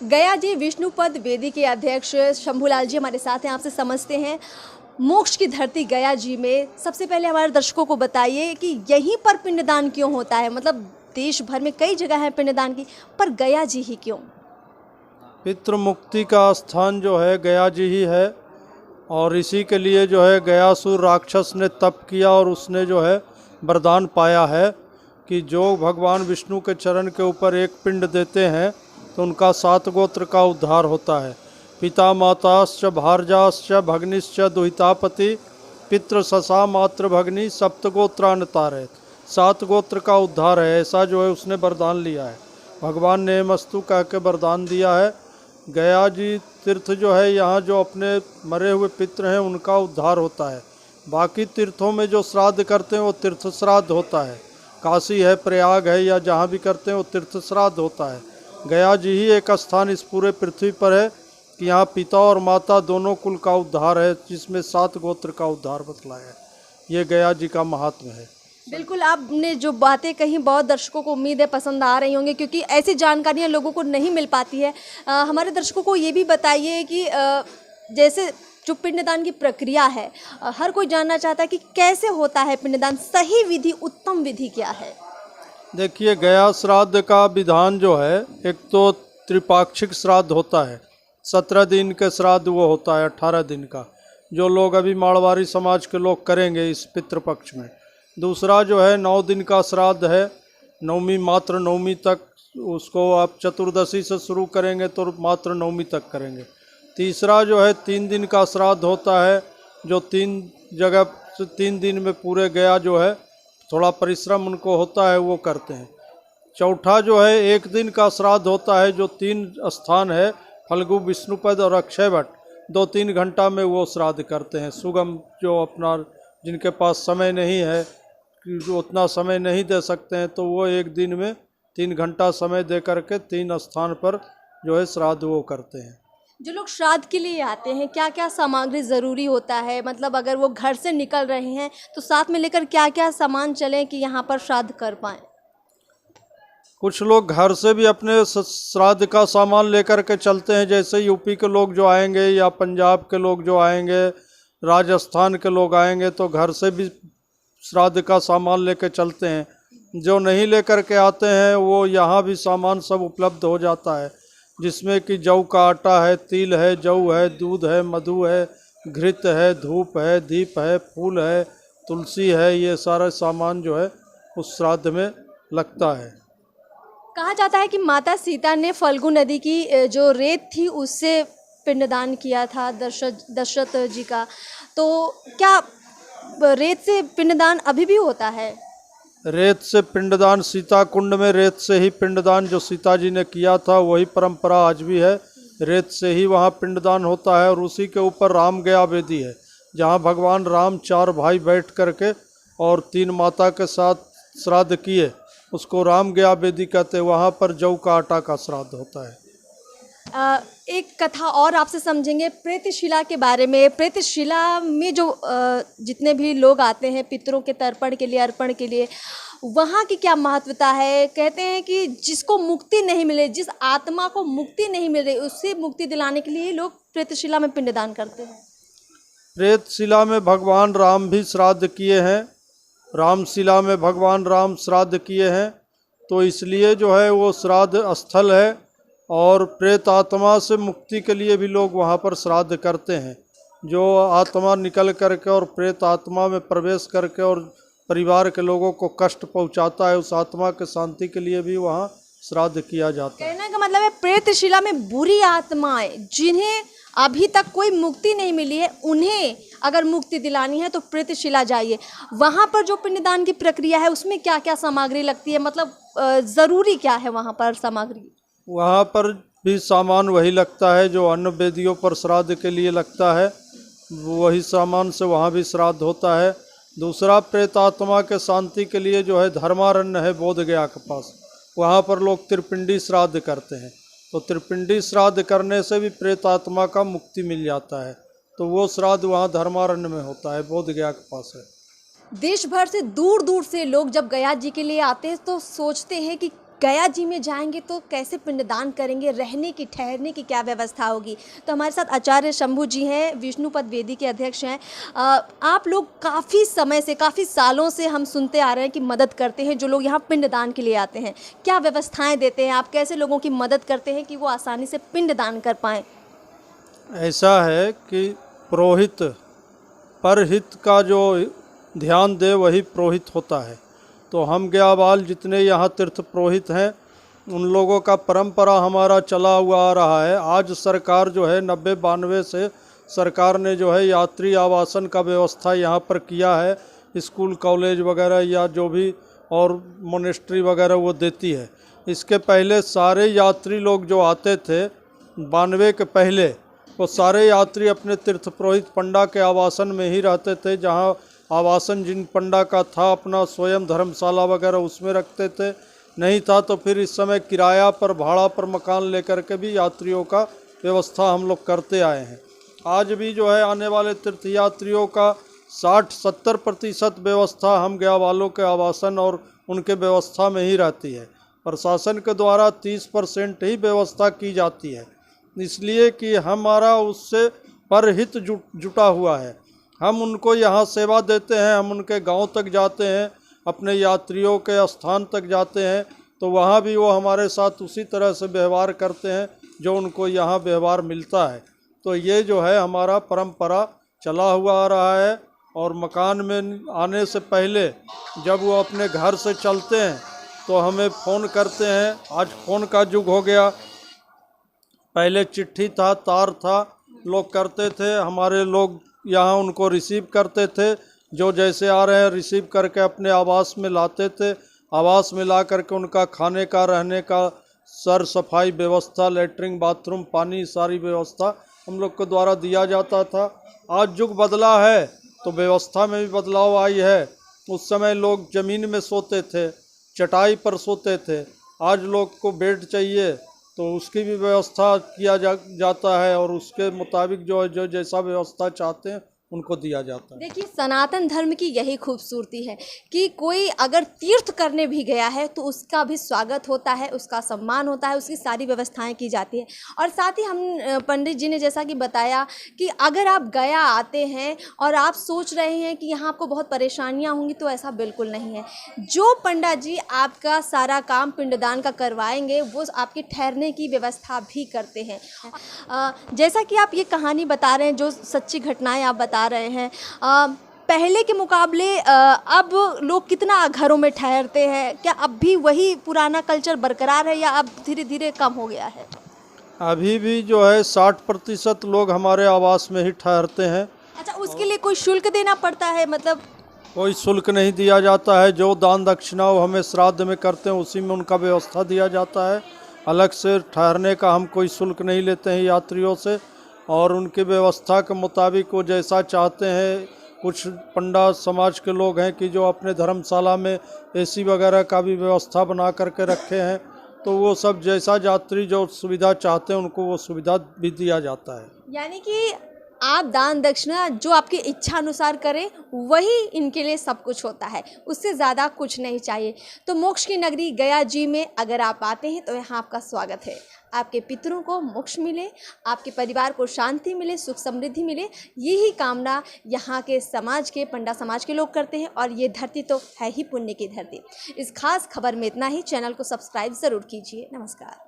गया जी विष्णुपद वेदी के अध्यक्ष शंभूलाल जी हमारे साथ हैं, आपसे समझते हैं मोक्ष की धरती गया जी में। सबसे पहले हमारे दर्शकों को बताइए कि यहीं पर पिंडदान क्यों होता है। मतलब देश भर में कई जगह है पिंडदान की, पर गया जी ही क्यों? पितृ मुक्ति का स्थान जो है गया जी ही है। और इसी के लिए जो है गयासुर राक्षस ने तप किया और उसने जो है वरदान पाया है कि जो भगवान विष्णु के चरण के ऊपर एक पिंड देते हैं तो उनका 7 गोत्र का उद्धार होता है। पिता माताश्च भार्याश्च भग्निश्च दुहितापति पितृ ससा मातृ भग्नि सप्तगोत्रान्तारे। 7 गोत्र का उद्धार है, ऐसा जो है उसने वरदान लिया है। भगवान ने मस्तु कह के वरदान दिया है। गया जी तीर्थ जो है यहाँ जो अपने मरे हुए पितृ हैं उनका उद्धार होता है। बाकी तीर्थों में जो श्राद्ध करते हैं वो तीर्थ श्राद्ध होता है। काशी है, प्रयाग है, या जहाँ भी करते हैं वो तीर्थ श्राद्ध होता है। गया जी ही एक स्थान इस पूरे पृथ्वी पर है कि यहाँ पिता और माता दोनों कुल का उद्धार है, जिसमें 7 गोत्र का उद्धार बतलाया है। ये गया जी का महात्म्य है। बिल्कुल, आपने जो बातें कही बहुत दर्शकों को उम्मीद है पसंद आ रही होंगी, क्योंकि ऐसी जानकारियां लोगों को नहीं मिल पाती है। हमारे दर्शकों को ये भी बताइए कि जैसे जो पिंडदान की प्रक्रिया है, हर कोई जानना चाहता है कि कैसे होता है पिंडदान, सही विधि, उत्तम विधि क्या है? देखिए, गया श्राद्ध का विधान जो है, एक तो त्रिपाक्षिक श्राद्ध होता है। 17 दिन के श्राद्ध वो होता है, 18 दिन का, जो लोग अभी मारवाड़ी समाज के लोग करेंगे इस पितृपक्ष में। दूसरा जो है 9 दिन का श्राद्ध है, नवमी मात्र नवमी तक, उसको आप चतुर्दशी से शुरू करेंगे तो मात्र नवमी तक करेंगे। तीसरा जो है 3 दिन का श्राद्ध होता है, जो 3 जगह 3 दिन में पूरे गया जो है थोड़ा परिश्रम उनको होता है वो करते हैं। चौथा जो है 1 दिन का श्राद्ध होता है, जो 3 स्थान है, फल्गु, विष्णुपद और अक्षयवट, 2-3 घंटा में वो श्राद्ध करते हैं। सुगम जो अपना जिनके पास समय नहीं है, जो उतना समय नहीं दे सकते हैं, तो वो 1 दिन में 3 घंटा समय दे करके 3 स्थान पर जो है श्राद्ध वो करते हैं। जो लोग श्राद्ध के लिए आते हैं, क्या क्या सामग्री ज़रूरी होता है? मतलब अगर वो घर से निकल रहे हैं तो साथ में लेकर क्या क्या सामान चलें कि यहाँ पर श्राद्ध कर पाएँ? कुछ लोग घर से भी अपने श्राद्ध का सामान लेकर के चलते हैं, जैसे यूपी के लोग जो आएंगे या पंजाब के लोग जो आएंगे, राजस्थान के लोग आएंगे, तो घर से भी श्राद्ध का सामान लेकर चलते हैं। जो नहीं लेकर के आते हैं वो यहाँ भी सामान सब उपलब्ध हो जाता है, जिसमें कि जौ का आटा है, तिल है, जौ है, दूध है, मधु है, घृत है, धूप है, दीप है, फूल है, तुलसी है। ये सारा सामान जो है उस श्राद्ध में लगता है। कहा जाता है कि माता सीता ने फल्गु नदी की जो रेत थी उससे पिंडदान किया था दशरथ जी का। तो क्या रेत से पिंडदान अभी भी होता है? रेत से पिंडदान, सीता कुंड में रेत से ही पिंडदान जो सीता जी ने किया था वही परंपरा आज भी है। रेत से ही वहाँ पिंडदान होता है। और उसी के ऊपर राम गया वेदी है, जहाँ भगवान राम 4 भाई बैठ करके और 3 माता के साथ श्राद्ध किए, उसको राम गया वेदी कहते हैं। वहाँ पर जौ का आटा का श्राद्ध होता है। एक कथा और आपसे समझेंगे प्रेतशिला के बारे में। प्रेतशिला में जो जितने भी लोग आते हैं पितरों के तर्पण के लिए, अर्पण के लिए, वहाँ की क्या महत्वता है? कहते हैं कि जिसको मुक्ति नहीं मिले, जिस आत्मा को मुक्ति नहीं मिल रही, उससे मुक्ति दिलाने के लिए लोग प्रेतशिला में पिंडदान करते हैं। प्रेतशिला में भगवान राम भी श्राद्ध किए हैं, रामशिला में भगवान राम श्राद्ध किए हैं, तो इसलिए जो है वो श्राद्ध स्थल है। और प्रेत आत्मा से मुक्ति के लिए भी लोग वहाँ पर श्राद्ध करते हैं। जो आत्मा निकल करके और प्रेत आत्मा में प्रवेश करके और परिवार के लोगों को कष्ट पहुँचाता है, उस आत्मा के शांति के लिए भी वहाँ श्राद्ध किया जाता है। कहने का मतलब है प्रेतशिला में बुरी आत्माएं जिन्हें अभी तक कोई मुक्ति नहीं मिली है, उन्हें अगर मुक्ति दिलानी है तो प्रेतशिला जाइए। वहाँ पर जो पिंडदान की प्रक्रिया है उसमें क्या क्या सामग्री लगती है? मतलब ज़रूरी क्या है वहाँ पर सामग्री? वहाँ पर भी सामान वही लगता है जो अन्य वेदियों पर श्राद्ध के लिए लगता है, वही सामान से वहाँ भी श्राद्ध होता है। दूसरा, प्रेतात्मा के शांति के लिए जो है धर्मारण्य है बोध गया के पास, वहाँ पर लोग त्रिपिंडी श्राद्ध करते हैं। तो त्रिपिंडी श्राद्ध करने से भी प्रेतात्मा का मुक्ति मिल जाता है, तो वो श्राद्ध वहाँ धर्मारण्य में होता है, बोध गया के पास है। देश भर से दूर दूर से लोग जब गया जी के लिए आते हैं तो सोचते हैं कि गया जी में जाएंगे तो कैसे पिंडदान करेंगे, रहने की ठहरने की क्या व्यवस्था होगी। तो हमारे साथ आचार्य शंभू जी हैं, विष्णुपद वेदी के अध्यक्ष हैं। आप लोग काफ़ी समय से, काफ़ी सालों से हम सुनते आ रहे हैं कि मदद करते हैं जो लोग यहाँ पिंडदान के लिए आते हैं। क्या व्यवस्थाएं देते हैं आप, कैसे लोगों की मदद करते हैं कि वो आसानी से पिंडदान कर पाएँ? ऐसा है कि पुरोहित परहित का जो ध्यान दे वही पुरोहित होता है। तो हम ग्याबाल जितने यहाँ तीर्थ पुरोहित हैं उन लोगों का परंपरा हमारा चला हुआ आ रहा है। आज सरकार जो है 90-92 से सरकार ने जो है यात्री आवासन का व्यवस्था यहाँ पर किया है। स्कूल कॉलेज वगैरह या जो भी और मोनेस्ट्री वगैरह वो देती है। इसके पहले सारे यात्री लोग जो आते थे 92 के पहले, वो सारे यात्री अपने तीर्थ पुरोहित पंडा के आवासन में ही रहते थे। जहाँ आवासन जिन पंडा का था अपना स्वयं धर्मशाला वगैरह उसमें रखते थे, नहीं था तो फिर इस समय किराया पर भाड़ा पर मकान लेकर के भी यात्रियों का व्यवस्था हम लोग करते आए हैं। आज भी जो है आने वाले तीर्थ यात्रियों का 60-70% व्यवस्था हम गया वालों के आवासन और उनके व्यवस्था में ही रहती है। प्रशासन के द्वारा 30% ही व्यवस्था की जाती है, इसलिए कि हमारा उससे परहित जुटा हुआ है। हम उनको यहाँ सेवा देते हैं, हम उनके गांव तक जाते हैं, अपने यात्रियों के स्थान तक जाते हैं, तो वहाँ भी वो हमारे साथ उसी तरह से व्यवहार करते हैं जो उनको यहाँ व्यवहार मिलता है। तो ये जो है हमारा परंपरा चला हुआ आ रहा है। और मकान में आने से पहले जब वो अपने घर से चलते हैं तो हमें फ़ोन करते हैं। आज फ़ोन का युग हो गया, पहले चिट्ठी था, तार था, लोग करते थे, हमारे लोग यहाँ उनको रिसीव करते थे। जो जैसे आ रहे हैं रिसीव करके अपने आवास में लाते थे। आवास में ला करके उनका खाने का, रहने का, सर सफाई व्यवस्था, लेटरिन बाथरूम, पानी, सारी व्यवस्था हम लोग के द्वारा दिया जाता था। आज युग बदला है तो व्यवस्था में भी बदलाव आई है। उस समय लोग ज़मीन में सोते थे, चटाई पर सोते थे। आज लोग को बेड चाहिए तो उसकी भी व्यवस्था किया जाता है और उसके मुताबिक जो जैसा व्यवस्था चाहते हैं उनको दिया जाता है। देखिए, सनातन धर्म की यही खूबसूरती है कि कोई अगर तीर्थ करने भी गया है तो उसका भी स्वागत होता है, उसका सम्मान होता है, उसकी सारी व्यवस्थाएं की जाती हैं। और साथ ही हम पंडित जी ने जैसा कि बताया कि अगर आप गया आते हैं और आप सोच रहे हैं कि यहाँ आपको बहुत परेशानियाँ होंगी, तो ऐसा बिल्कुल नहीं है। जो पंडित जी आपका सारा काम पिंडदान का करवाएंगे वो आपके ठहरने की व्यवस्था भी करते हैं। जैसा कि आप ये कहानी बता रहे हैं, जो सच्ची घटनाएं आप बता रहे हैं, पहले के मुकाबले अब लोग कितना घरों में ठहरते हैं? क्या अब भी वही पुराना कल्चर बरकरार है या अब धीरे धीरे कम हो गया है? अभी भी जो है 60% लोग हमारे आवास में ही ठहरते हैं। अच्छा, उसके लिए कोई शुल्क देना पड़ता है? मतलब कोई शुल्क नहीं दिया जाता है। जो दान दक्षिणा वो हमें श्राद्ध में करते हैं उसी में उनका व्यवस्था दिया जाता है। अलग से ठहरने का हम कोई शुल्क नहीं लेते हैं यात्रियों से, और उनकी व्यवस्था के मुताबिक वो जैसा चाहते हैं। कुछ पंडा समाज के लोग हैं कि जो अपने धर्मशाला में एसी वगैरह का भी व्यवस्था बना करके रखे हैं, तो वो सब जैसा यात्री जो सुविधा चाहते हैं उनको वो सुविधा भी दिया जाता है। यानी कि आप दान दक्षिणा जो आपकी इच्छा अनुसार करें वही इनके लिए सब कुछ होता है, उससे ज़्यादा कुछ नहीं चाहिए। तो मोक्ष की नगरी गया जी में अगर आप आते हैं तो यहाँ आपका स्वागत है। आपके पितरों को मोक्ष मिले, आपके परिवार को शांति मिले, सुख समृद्धि मिले, यही कामना यहाँ के समाज के, पंडा समाज के लोग करते हैं। और ये धरती तो है ही पुण्य की धरती। इस खास खबर में इतना ही। चैनल को सब्सक्राइब ज़रूर कीजिए। नमस्कार।